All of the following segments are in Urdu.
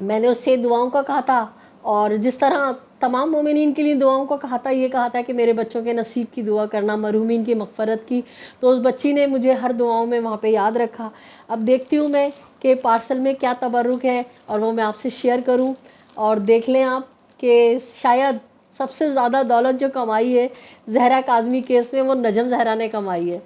میں نے اس سے دعاؤں کا کہا تھا، اور جس طرح تمام مومنین کے لیے دعاؤں کا کہا تھا، یہ کہا تھا کہ میرے بچوں کے نصیب کی دعا کرنا، مرحومین کی مغفرت کی. تو اس بچی نے مجھے ہر دعاؤں میں وہاں پہ یاد رکھا. اب دیکھتی ہوں میں کہ پارسل میں کیا تبرک ہے، اور وہ میں آپ سے شیئر کروں. اور دیکھ لیں آپ کہ شاید سب سے زیادہ دولت جو کمائی ہے زہرا کاظمی کیس میں، وہ نجم زہرا نے کمائی ہے.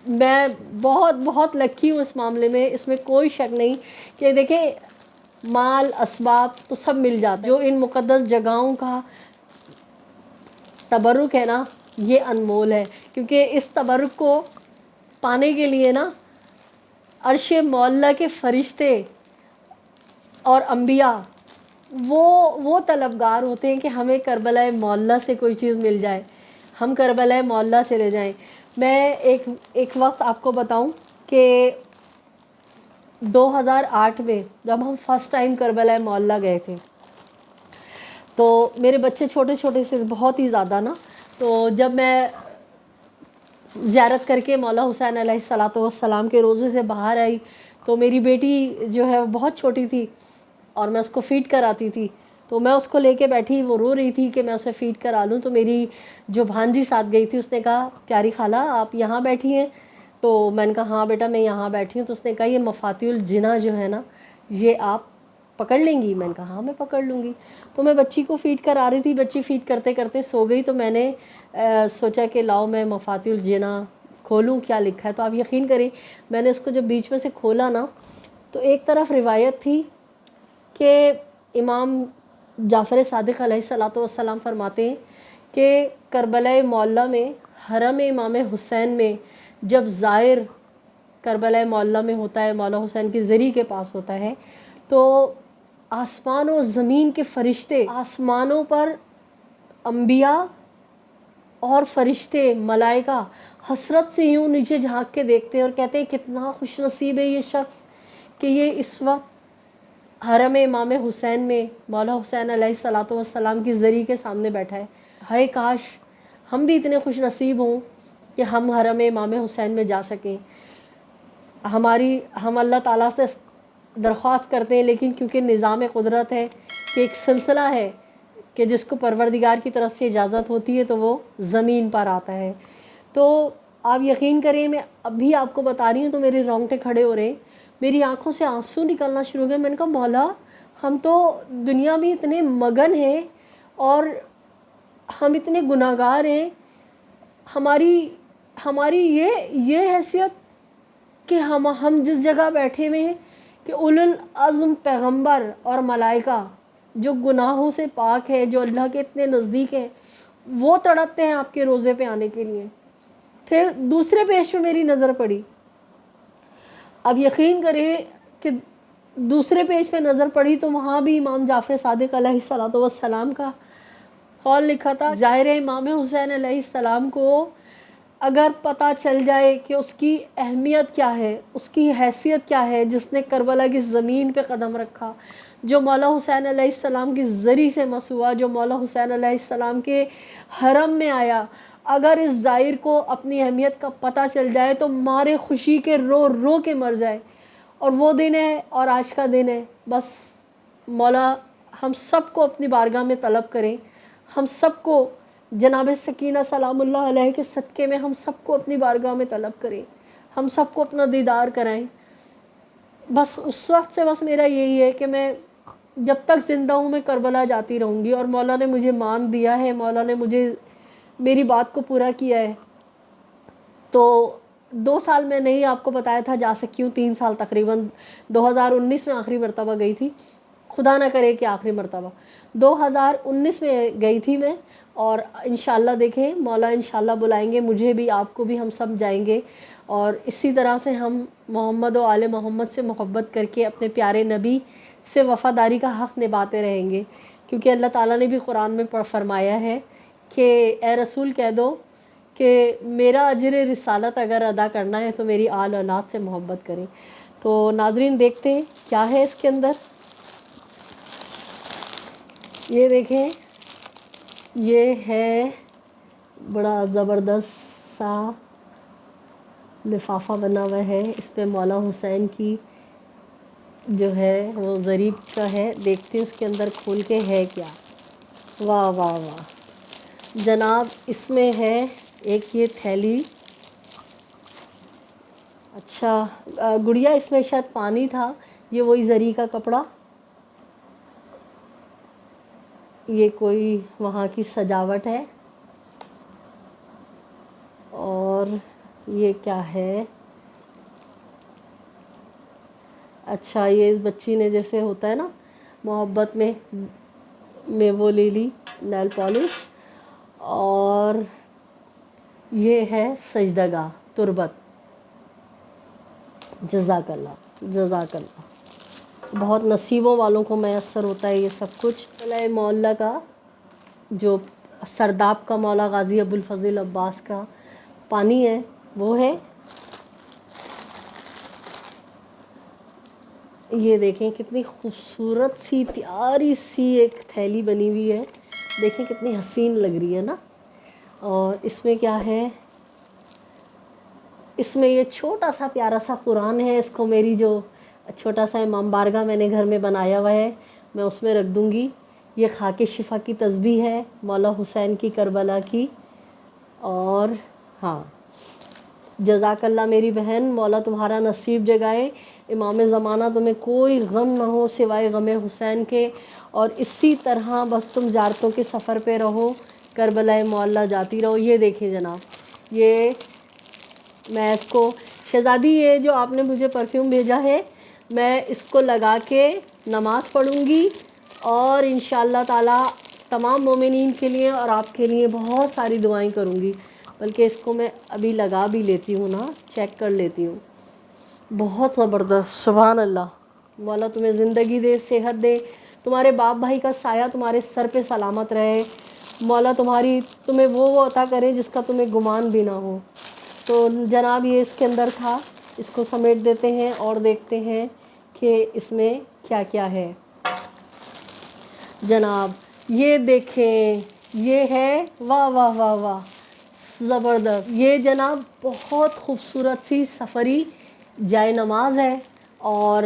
میں بہت بہت لکی ہوں اس معاملے میں، اس میں کوئی شک نہیں. کہ دیکھیں، مال اسباب تو سب مل جاتا ہے، جو ان مقدس جگہوں کا تبرک ہے نا، یہ انمول ہے. کیونکہ اس تبرک کو پانے کے لیے نا عرش معلیٰ کے فرشتے اور انبیاء وہ طلبگار ہوتے ہیں کہ ہمیں کربلا معلیٰ سے کوئی چیز مل جائے، ہم کربلا معلیٰ چلے جائیں. میں ایک وقت آپ کو بتاؤں کہ 2008 میں جب ہم فرسٹ ٹائم کربلا معلیٰ گئے تھے، تو میرے بچے چھوٹے چھوٹے سے بہت ہی زیادہ نا. تو جب میں زیارت کر کے مولا حسین علیہ الصلاۃ والسلام کے روضے سے باہر آئی، تو میری بیٹی جو ہے وہ بہت چھوٹی تھی، اور میں اس کو فیڈ کراتی تھی. تو میں اس کو لے کے بیٹھی، وہ رو رہی تھی کہ میں اسے فیڈ کرا لوں. تو میری جو بھانجی ساتھ گئی تھی، اس نے کہا پیاری خالہ آپ یہاں بیٹھی ہیں؟ تو میں نے کہا ہاں بیٹا میں یہاں بیٹھی ہوں. تو اس نے کہا یہ مفاتیح الجنہ جو ہے نا، یہ آپ پکڑ لیں گی؟ میں نے کہا ہاں میں پکڑ لوں گی. تو میں بچی کو فیڈ کرا رہی تھی، بچی فیڈ کرتے کرتے سو گئی. تو میں نے سوچا کہ لاؤ میں مفاتیح الجنہ کھولوں کیا لکھا ہے. تو آپ یقین کریں، میں نے اس کو جب بیچ میں سے کھولا نا، تو ایک طرف روایت تھی کہ امام جعفر صادق علیہ الصلاۃ والسلام فرماتے ہیں کہ کربلا معلیٰ میں حرم امام حسین میں جب زائر کربلا معلیٰ میں ہوتا ہے، مولا حسین کی زری کے پاس ہوتا ہے، تو آسمان و زمین کے فرشتے، آسمانوں پر انبیاء اور فرشتے ملائکہ حسرت سے یوں نیچے جھانک کے دیکھتے ہیں اور کہتے ہیں کتنا خوش نصیب ہے یہ شخص کہ یہ اس وقت حرم امام حسین میں مولا حسین علیہ الصلاۃ والسلام کی زری کے سامنے بیٹھا ہے. ہائے کاش ہم بھی اتنے خوش نصیب ہوں کہ ہم حرم امام حسین میں جا سکیں. ہم اللہ تعالیٰ سے درخواست کرتے ہیں، لیکن کیونکہ نظام قدرت ہے کہ ایک سلسلہ ہے کہ جس کو پروردگار کی طرف سے اجازت ہوتی ہے تو وہ زمین پر آتا ہے. تو آپ یقین کریں، میں ابھی آپ کو بتا رہی ہوں تو میرے رونگٹے کھڑے ہو رہے ہیں، میری آنکھوں سے آنسو نکلنا شروع ہو گئے. میں نے کہا مولا ہم تو دنیا میں اتنے مگن ہیں اور ہم اتنے گناہگار ہیں، ہماری یہ حیثیت کہ ہم جس جگہ بیٹھے ہوئے ہیں کہ اولو العزم پیغمبر اور ملائکہ جو گناہوں سے پاک ہے، جو اللہ کے اتنے نزدیک ہیں، وہ تڑپتے ہیں آپ کے روزے پہ آنے کے لیے. پھر دوسرے پیج پہ میری نظر پڑی. اب یقین کریں کہ دوسرے پیج پہ نظر پڑی تو وہاں بھی امام جعفر صادق علیہ الصلاۃ والسلام کا قول لکھا تھا. ظاہر امام حسین علیہ السلام کو اگر پتہ چل جائے کہ اس کی اہمیت کیا ہے، اس کی حیثیت کیا ہے، جس نے کربلا کی زمین پہ قدم رکھا، جو مولا حسین علیہ السلام کی زری سے مس ہوا، جو مولا حسین علیہ السلام کے حرم میں آیا، اگر اس زائر کو اپنی اہمیت کا پتہ چل جائے تو مارے خوشی کے رو رو کے مر جائے. اور وہ دن ہے اور آج کا دن ہے. بس مولا ہم سب کو اپنی بارگاہ میں طلب کریں، ہم سب کو جناب سکینہ سلام اللہ علیہ کے صدقے میں ہم سب کو اپنی بارگاہ میں طلب کریں، ہم سب کو اپنا دیدار کرائیں. بس اس وقت سے بس میرا یہی ہے کہ میں جب تک زندہ ہوں میں کربلا جاتی رہوں گی. اور مولا نے مجھے مان دیا ہے، مولا نے مجھے میری بات کو پورا کیا ہے. تو 2 سال میں نہیں آپ کو بتایا تھا جا سکی ہوں، 3 سال تقریباً 2019 میں آخری مرتبہ گئی تھی. خدا نہ کرے کہ آخری مرتبہ 2019 میں گئی تھی میں. اور انشاءاللہ دیکھیں مولا انشاءاللہ بلائیں گے مجھے بھی، آپ کو بھی، ہم سب جائیں گے. اور اسی طرح سے ہم محمد و آل محمد سے محبت کر کے اپنے پیارے نبی سے وفاداری کا حق نبھاتے رہیں گے. کیونکہ اللہ تعالیٰ نے بھی قرآن میں فرمایا ہے کہ اے رسول کہہ دو کہ میرا اجر رسالت اگر ادا کرنا ہے تو میری آل اولاد سے محبت کریں. تو ناظرین دیکھتے ہیں کیا ہے اس کے اندر. یہ دیکھیں، یہ ہے بڑا زبردست سا لفافہ بنا ہوا ہے، اس پہ مولا حسین کی جو ہے وہ ظریف کا ہے، دیکھتی ہوں اس کے اندر کھول کے ہے کیا۔ واہ واہ واہ جناب، اس میں ہے ایک یہ تھیلی۔ اچھا گڑیا اس میں شاید پانی تھا، یہ وہی زری کا کپڑا، یہ کوئی وہاں کی سجاوٹ ہے۔ اور یہ کیا ہے؟ اچھا یہ اس بچی نے جیسے ہوتا ہے نا محبت میں وہ لے لی نیل پالش۔ اور یہ ہے سجدہ گاہ تربت۔ جزاک اللہ جزاک اللہ، بہت نصیبوں والوں کو میسر ہوتا ہے یہ سب کچھ۔ قلعہ معلیٰ کا جو سرداب کا مولا غازی ابوالفضل عباس کا پانی ہے وہ ہے۔ یہ دیکھیں کتنی خوبصورت سی پیاری سی ایک تھیلی بنی ہوئی ہے، دیکھیں کتنی حسین لگ رہی ہے نا۔ اور اس میں کیا ہے؟ اس میں یہ چھوٹا سا پیارا سا قرآن ہے، اس کو میری جو چھوٹا سا امام بارگاہ میں نے گھر میں بنایا ہوا ہے میں اس میں رکھ دوں گی۔ یہ خاک شفا کی تسبیح ہے مولا حسین کی کربلا کی۔ اور ہاں جزاک اللہ میری بہن، مولا تمہارا نصیب جگائے، امام زمانہ تمہیں کوئی غم نہ ہو سوائے غم حسین کے، اور اسی طرح بس تم زیارتوں کے سفر پہ رہو، کربلا معلیٰ جاتی رہو۔ یہ دیکھیں جناب، یہ میں اس کو شہزادی، یہ جو آپ نے مجھے پرفیوم بھیجا ہے میں اس کو لگا کے نماز پڑھوں گی، اور انشاءاللہ تعالی تمام مومنین کے لیے اور آپ کے لیے بہت ساری دعائیں کروں گی۔ بلکہ اس کو میں ابھی لگا بھی لیتی ہوں نا، چیک کر لیتی ہوں۔ بہت زبردست، سبحان اللہ۔ مولا تمہیں زندگی دے، صحت دے، تمہارے باپ بھائی کا سایہ تمہارے سر پہ سلامت رہے، مولا تمہیں وہ عطا کرے جس کا تمہیں گمان بھی نہ ہو۔ تو جناب یہ اس کے اندر تھا، اس کو سمیٹ دیتے ہیں اور دیکھتے ہیں کہ اس میں کیا کیا ہے۔ جناب یہ دیکھیں، یہ ہے، واہ واہ واہ واہ زبردست، یہ جناب بہت خوبصورت سی سفری جائے نماز ہے، اور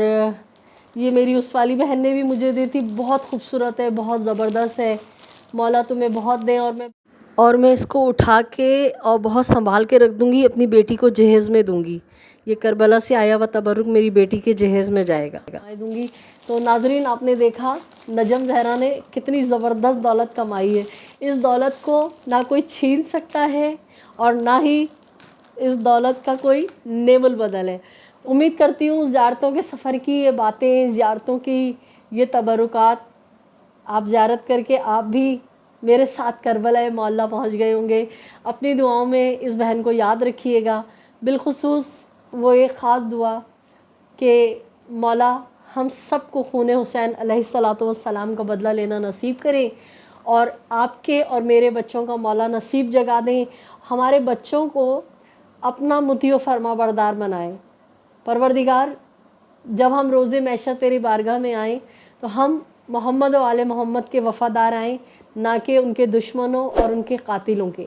یہ میری اس والی بہن نے بھی مجھے دی تھی، بہت خوبصورت ہے، بہت زبردست ہے۔ مولا تمہیں بہت دیں، اور میں اس کو اٹھا کے اور بہت سنبھال کے رکھ دوں گی، اپنی بیٹی کو جہیز میں دوں گی۔ یہ کربلا سے آیا ہوا تبرک میری بیٹی کے جہیز میں جائے گا، دوں گی۔ تو ناظرین آپ نے دیکھا نجم زہرا نے کتنی زبردست دولت کمائی ہے، اس دولت کو نہ کوئی چھین سکتا ہے اور نہ ہی اس دولت کا کوئی نیول بدل ہے۔ امید کرتی ہوں زیارتوں کے سفر کی یہ باتیں، زیارتوں کی یہ تبرکات آپ زیارت کر کے آپ بھی میرے ساتھ کربلا معلیٰ پہنچ گئے ہوں گے۔ اپنی دعاؤں میں اس بہن کو یاد رکھیے گا، بالخصوص وہ ایک خاص دعا کہ مولا ہم سب کو خون حسین علیہ الصلوۃ والسلام کا بدلہ لینا نصیب کرے، اور آپ کے اور میرے بچوں کا مولا نصیب جگا دیں، ہمارے بچوں کو اپنا مطیع و فرما بردار بنائے۔ پروردگار جب ہم روز محشر تیری بارگاہ میں آئیں تو ہم محمد و آل محمد کے وفادار آئیں، نہ کہ ان کے دشمنوں اور ان کے قاتلوں کے۔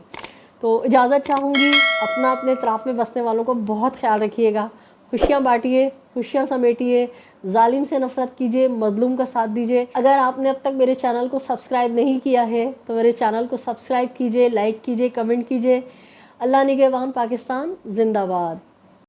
تو اجازت چاہوں گی، اپنا اپنے اطراف میں بسنے والوں کو بہت خیال رکھیے گا، خوشیاں بانٹیے، خوشیاں سمیٹیے، ظالم سے نفرت کیجیے، مظلوم کا ساتھ دیجیے۔ اگر آپ نے اب تک میرے چینل کو سبسکرائب نہیں کیا ہے تو میرے چینل کو سبسکرائب کیجیے، لائک کیجیے، کمنٹ کیجیے۔ اللہ نگہبان، پاکستان زندہ باد۔